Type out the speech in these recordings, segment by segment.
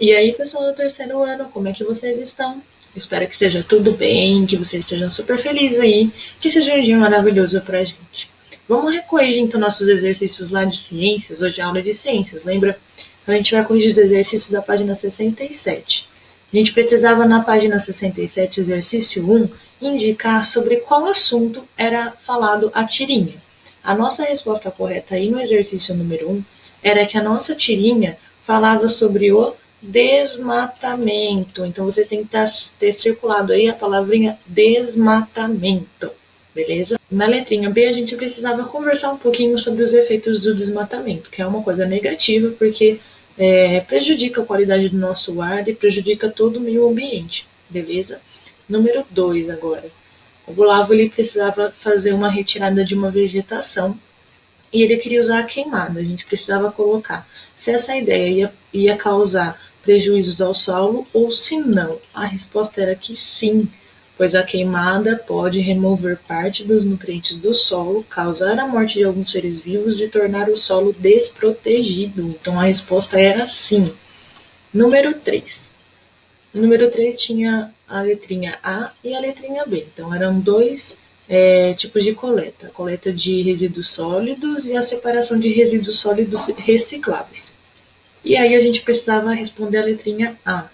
E aí, pessoal do terceiro ano, como é que vocês estão? Espero que esteja tudo bem, que vocês estejam super felizes aí, que seja um dia maravilhoso pra gente. Vamos recorrigir então nossos exercícios lá de ciências, hoje é aula de ciências, lembra? Então a gente vai corrigir os exercícios da página 67. A gente precisava na página 67, exercício 1, indicar sobre qual assunto era falado a tirinha. A nossa resposta correta aí no exercício número 1 era que a nossa tirinha falava sobre o desmatamento. Então você tem que ter circulado aí a palavrinha desmatamento, beleza? Na letrinha B a gente precisava conversar um pouquinho sobre os efeitos do desmatamento, que é uma coisa negativa porque prejudica a qualidade do nosso ar e prejudica todo o meio ambiente, beleza? Número 2 agora. O Gustavo ele precisava fazer uma retirada de uma vegetação e ele queria usar a queimada. A gente precisava colocar se essa ideia ia causar prejuízos ao solo ou se não. A resposta era que sim, pois a queimada pode remover parte dos nutrientes do solo, causar a morte de alguns seres vivos e tornar o solo desprotegido. Então a resposta era sim. Número 3. O número 3 tinha a letrinha A e a letrinha B. Então eram dois tipos de coleta. A coleta de resíduos sólidos e a separação de resíduos sólidos recicláveis. E aí a gente precisava responder a letrinha A,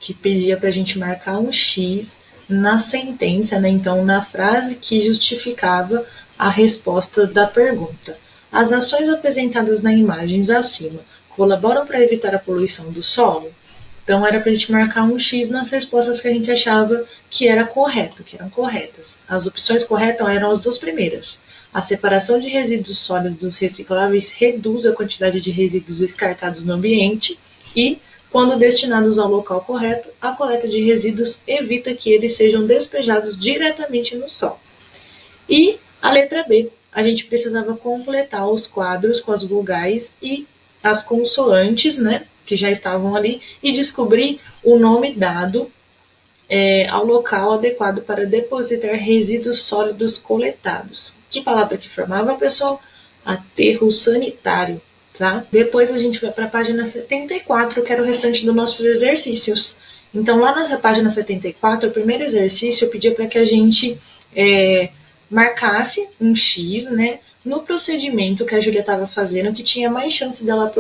que pedia para a gente marcar um X na sentença, né? Então na frase que justificava a resposta da pergunta. As ações apresentadas nas imagens acima colaboram para evitar a poluição do solo? Então era para a gente marcar um X nas respostas que a gente achava que era correto, que eram corretas. As opções corretas eram as duas primeiras. A separação de resíduos sólidos recicláveis reduz a quantidade de resíduos descartados no ambiente e, quando destinados ao local correto, a coleta de resíduos evita que eles sejam despejados diretamente no solo. E a letra B, a gente precisava completar os quadros com as vogais e as consoantes, né, que já estavam ali, e descobrir o nome dado ao local adequado para depositar resíduos sólidos coletados. Que palavra que formava, pessoal? Aterro sanitário, tá? Depois a gente vai para a página 74, que era o restante dos nossos exercícios. Então, lá na página 74, o primeiro exercício eu pedia para que a gente marcasse um X, né, no procedimento que a Júlia estava fazendo, que tinha mais chance dela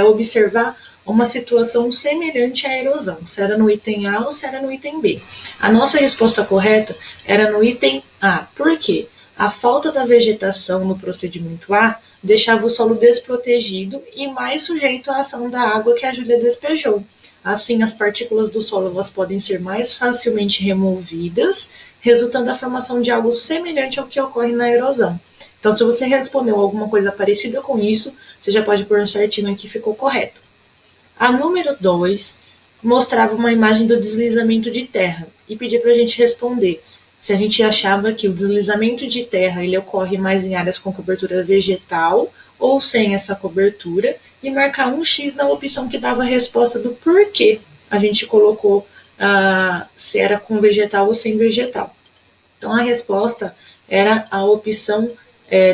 observar uma situação semelhante à erosão, se era no item A ou se era no item B. A nossa resposta correta era no item A. Por quê? A falta da vegetação no procedimento A deixava o solo desprotegido e mais sujeito à ação da água que a Júlia despejou. Assim, as partículas do solo elas podem ser mais facilmente removidas, resultando da formação de algo semelhante ao que ocorre na erosão. Então, se você respondeu alguma coisa parecida com isso, você já pode pôr um certinho aqui, ficou correto. A número 2 mostrava uma imagem do deslizamento de terra e pedia para a gente responder se a gente achava que o deslizamento de terra ele ocorre mais em áreas com cobertura vegetal ou sem essa cobertura e marcar um X na opção que dava a resposta do porquê a gente colocou se era com vegetal ou sem vegetal. Então a resposta era a opção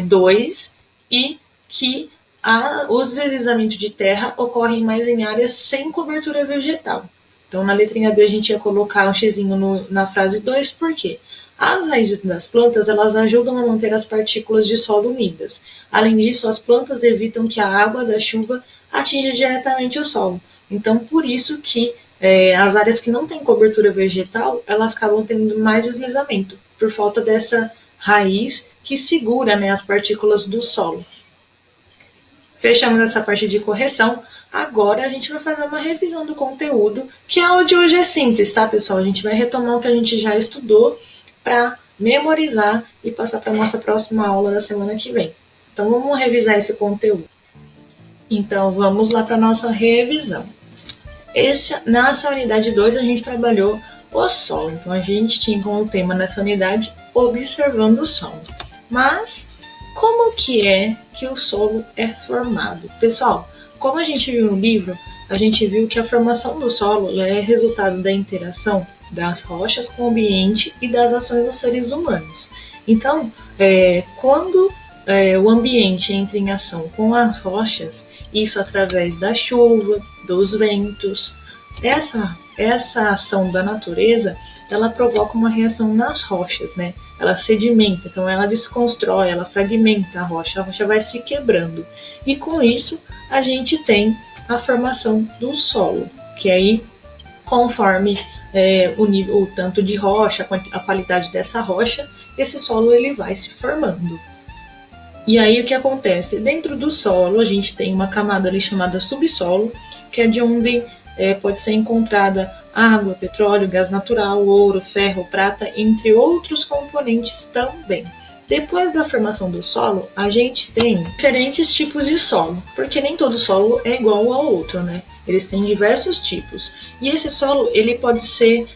2 e que o deslizamento de terra ocorre mais em áreas sem cobertura vegetal. Então, na letrinha B, a gente ia colocar um xzinho na frase 2, por quê? As raízes das plantas, elas ajudam a manter as partículas de solo unidas. Além disso, as plantas evitam que a água da chuva atinja diretamente o solo. Então, por isso que as áreas que não têm cobertura vegetal, elas acabam tendo mais deslizamento, por falta dessa raiz que segura, né, as partículas do solo. Fechamos essa parte de correção. Agora a gente vai fazer uma revisão do conteúdo, que a aula de hoje é simples, tá, pessoal? A gente vai retomar o que a gente já estudou para memorizar e passar para a nossa próxima aula da semana que vem. Então, vamos revisar esse conteúdo. Então, vamos lá para a nossa revisão. Nessa unidade 2, a gente trabalhou o solo. Então, a gente tinha como tema nessa unidade observando o solo. Mas como que é que o solo é formado? Pessoal, como a gente viu no livro, a gente viu que a formação do solo é resultado da interação das rochas com o ambiente e das ações dos seres humanos. Então, quando o ambiente entra em ação com as rochas, isso através da chuva, dos ventos, Essa ação da natureza, ela provoca uma reação nas rochas, né? Ela sedimenta, então ela desconstrói, ela fragmenta a rocha vai se quebrando. E com isso, a gente tem a formação do solo, que aí, conforme o tanto de rocha, a qualidade dessa rocha, esse solo ele vai se formando. E aí o que acontece? Dentro do solo, a gente tem uma camada ali chamada subsolo, que é de onde pode ser encontrada água, petróleo, gás natural, ouro, ferro, prata, entre outros componentes também. Depois da formação do solo, a gente tem diferentes tipos de solo, porque nem todo solo é igual ao outro, né? Eles têm diversos tipos. E esse solo ele pode ser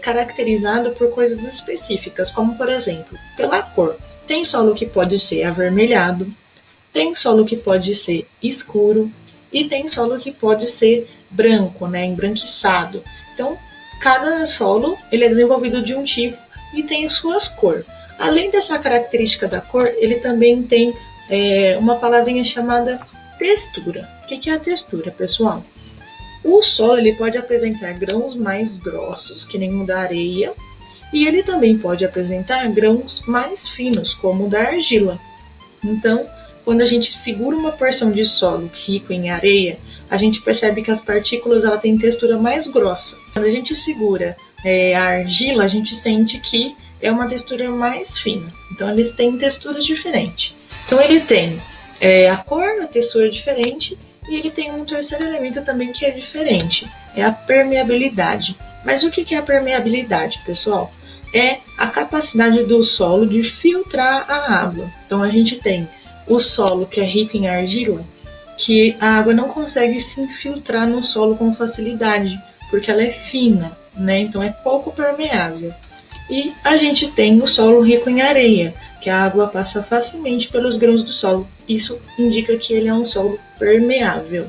caracterizado por coisas específicas, como por exemplo, pela cor. Tem solo que pode ser avermelhado, tem solo que pode ser escuro e tem solo que pode ser branco, né, embranquiçado. Então, cada solo ele é desenvolvido de um tipo e tem as suas cores. Além dessa característica da cor, ele também tem uma palavrinha chamada textura. O que é a textura, pessoal? O solo ele pode apresentar grãos mais grossos, que nem o da areia, e ele também pode apresentar grãos mais finos, como o da argila. Então, quando a gente segura uma porção de solo rico em areia, a gente percebe que as partículas ela têm textura mais grossa. Quando a gente segura a argila, a gente sente que é uma textura mais fina. Então, eles têm texturas diferentes. Então, ele tem a cor, a textura diferente, e ele tem um terceiro elemento também que é diferente, é a permeabilidade. Mas o que é a permeabilidade, pessoal? É a capacidade do solo de filtrar a água. Então, a gente tem o solo que é rico em argila, que a água não consegue se infiltrar no solo com facilidade, porque ela é fina, né? Então é pouco permeável. E a gente tem o solo rico em areia, que a água passa facilmente pelos grãos do solo. Isso indica que ele é um solo permeável.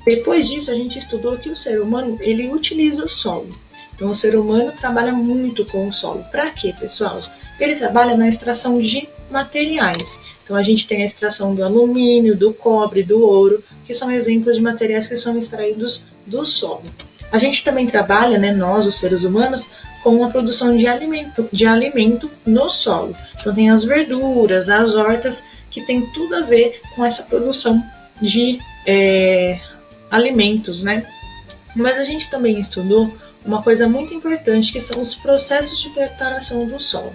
Depois disso, a gente estudou que o ser humano ele utiliza o solo. Então, o ser humano trabalha muito com o solo. Para quê, pessoal? Ele trabalha na extração de materiais. Então, a gente tem a extração do alumínio, do cobre, do ouro, que são exemplos de materiais que são extraídos do solo. A gente também trabalha, né, nós, os seres humanos, com a produção de alimento no solo. Então, tem as verduras, as hortas, que tem tudo a ver com essa produção de alimentos, né? Mas a gente também estudou uma coisa muito importante, que são os processos de preparação do solo.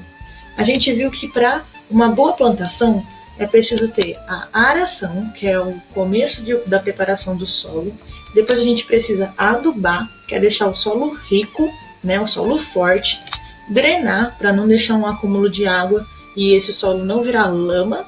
A gente viu que para uma boa plantação é preciso ter a aração, que é o começo da preparação do solo. Depois a gente precisa adubar, que é deixar o solo rico, né, o solo forte, drenar para não deixar um acúmulo de água e esse solo não virar lama,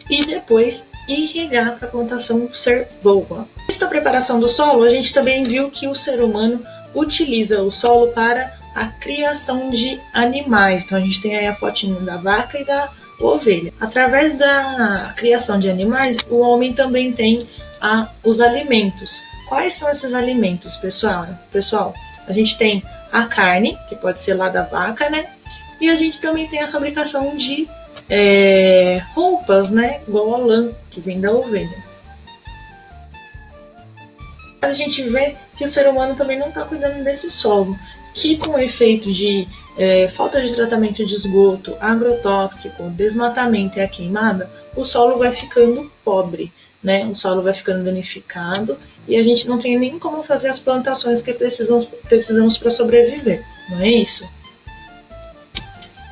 e depois irrigar para a plantação ser boa. Nesta preparação do solo, a gente também viu que o ser humano utiliza o solo para a criação de animais. Então a gente tem aí a fotinho da vaca e da ovelha. Através da criação de animais, o homem também tem os alimentos. Quais são esses alimentos, pessoal? A gente tem a carne, que pode ser lá da vaca, né? E a gente também tem a fabricação de roupas, né? Igual a lã, que vem da ovelha. A gente vê que o ser humano também não está cuidando desse solo, que com o efeito de falta de tratamento de esgoto, agrotóxico, desmatamento e a queimada, o solo vai ficando pobre, né? O solo vai ficando danificado e a gente não tem nem como fazer as plantações que precisamos para sobreviver, não é isso?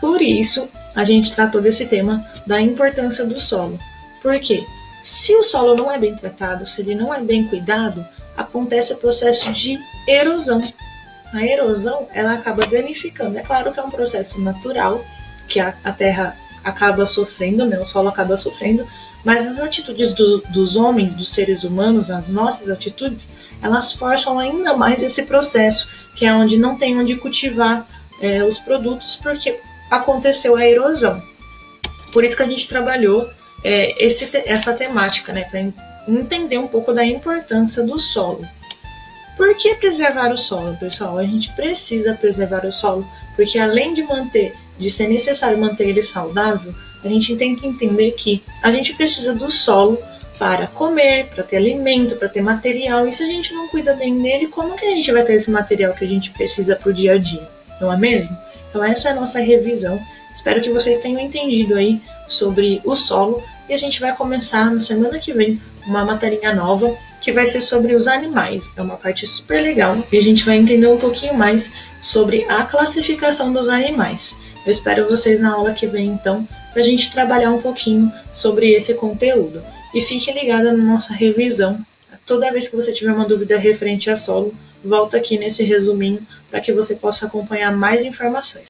Por isso, a gente tratou desse tema da importância do solo. Por quê? Se o solo não é bem tratado, se ele não é bem cuidado, acontece o processo de erosão. A erosão, ela acaba danificando. É claro que é um processo natural, que a terra acaba sofrendo, né? O solo acaba sofrendo, mas as atitudes dos homens, dos seres humanos, as nossas atitudes, elas forçam ainda mais esse processo, que é onde não tem onde cultivar os produtos, porque aconteceu a erosão. Por isso que a gente trabalhou essa temática, né? Para entender um pouco da importância do solo. Por que preservar o solo, pessoal? A gente precisa preservar o solo, porque além de ser necessário manter ele saudável, a gente tem que entender que a gente precisa do solo para comer, para ter alimento, para ter material. E se a gente não cuida bem dele, como que a gente vai ter esse material que a gente precisa para o dia a dia? Não é mesmo? Então essa é a nossa revisão. Espero que vocês tenham entendido aí sobre o solo. E a gente vai começar na semana que vem uma materinha nova que vai ser sobre os animais. É uma parte super legal e a gente vai entender um pouquinho mais sobre a classificação dos animais. Eu espero vocês na aula que vem, então, para a gente trabalhar um pouquinho sobre esse conteúdo. E fique ligado na nossa revisão. Toda vez que você tiver uma dúvida referente a solo, volta aqui nesse resuminho para que você possa acompanhar mais informações.